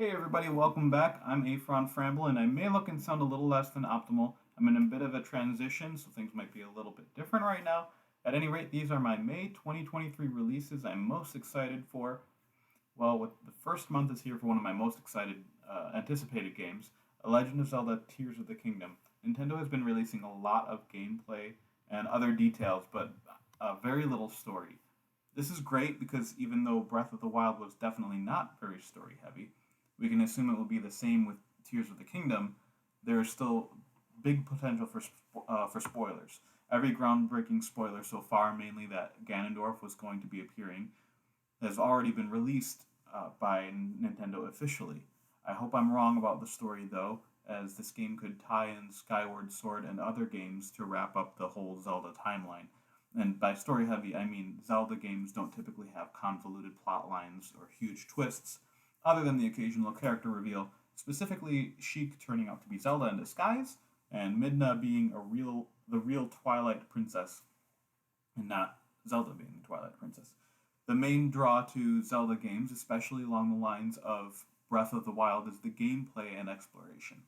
Hey everybody, welcome back. I'm Afron Framble, and I may look and sound a little less than optimal. I'm in a bit of a transition, so things might be a little bit different right now. At any rate, these are my May 2023 releases I'm most excited for. Well, with the first month is here for one of my most anticipated games, A Legend of Zelda Tears of the Kingdom. Nintendo has been releasing a lot of gameplay and other details, but very little story. This is great because even though Breath of the Wild was definitely not very story heavy, we can assume it will be the same with Tears of the Kingdom. There is still big potential for spoilers. Every groundbreaking spoiler so far, mainly that Ganondorf was going to be appearing, has already been released by Nintendo officially. I hope I'm wrong about the story though, as this game could tie in Skyward Sword and other games to wrap up the whole Zelda timeline. And by story heavy, I mean Zelda games don't typically have convoluted plot lines or huge twists, other than the occasional character reveal, specifically Sheik turning out to be Zelda in disguise, and Midna being the real Twilight Princess, and not Zelda being the Twilight Princess. The main draw to Zelda games, especially along the lines of Breath of the Wild, is the gameplay and exploration.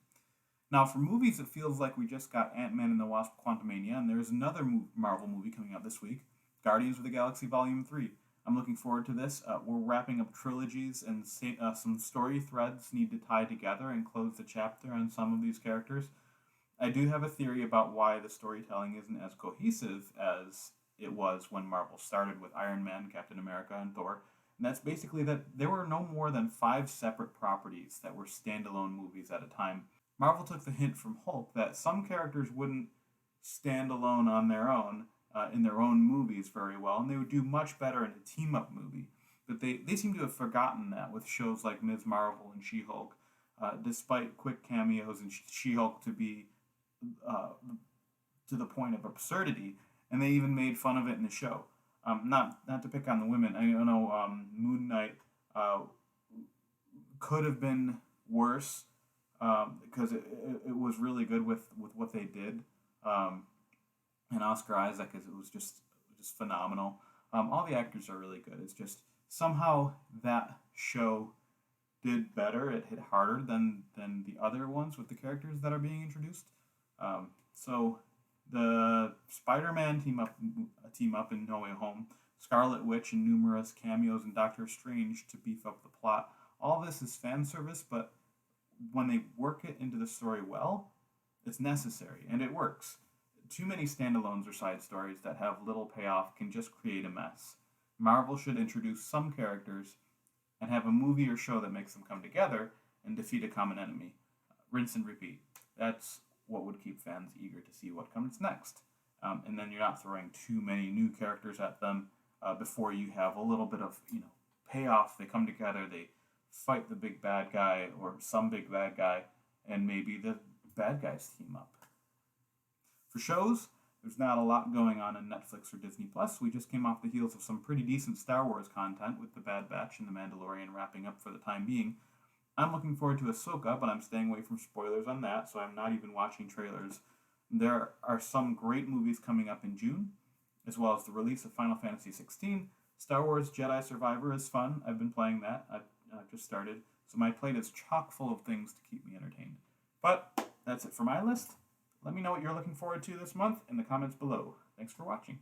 Now, for movies, it feels like we just got Ant-Man and the Wasp: Quantumania, and there's another Marvel movie coming out this week, Guardians of the Galaxy Volume 3. I'm looking forward to this. We're wrapping up trilogies, and some story threads need to tie together and close the chapter on some of these characters. I do have a theory about why the storytelling isn't as cohesive as it was when Marvel started with Iron Man, Captain America, and Thor. And that's basically that there were no more than 5 separate properties that were standalone movies at a time. Marvel took the hint from Hulk that some characters wouldn't stand alone on their own in their own movies very well, and they would do much better in a team up movie. But they seem to have forgotten that with shows like Ms. Marvel and She Hulk, despite quick cameos in She Hulk to be uh, to the point of absurdity, and they even made fun of it in the show. Not to pick on the women. I know Moon Knight could have been worse because it was really good with what they did. Um, and Oscar Isaac is it was just phenomenal. All the actors are really good. It's just somehow that show did better. It hit harder than the other ones with the characters that are being introduced. So the Spider-Man team up in No Way Home, Scarlet Witch and numerous cameos in Doctor Strange to beef up the plot. All this is fan service, but when they work it into the story well, it's necessary and it works. Too many standalones or side stories that have little payoff can just create a mess. Marvel should introduce some characters and have a movie or show that makes them come together and defeat a common enemy. Rinse and repeat. That's what would keep fans eager to see what comes next. And then you're not throwing too many new characters at them before you have a little bit of payoff. They come together, they fight the big bad guy or some big bad guy, and maybe the bad guys team up. For shows, there's not a lot going on in Netflix or Disney Plus. We just came off the heels of some pretty decent Star Wars content with The Bad Batch and The Mandalorian wrapping up for the time being. I'm looking forward to Ahsoka, but I'm staying away from spoilers on that, so I'm not even watching trailers. There are some great movies coming up in June, as well as the release of Final Fantasy XVI. Star Wars Jedi Survivor is fun. I've been playing that. I've just started, so my plate is chock full of things to keep me entertained. But that's it for my list. Let me know what you're looking forward to this month in the comments below. Thanks for watching.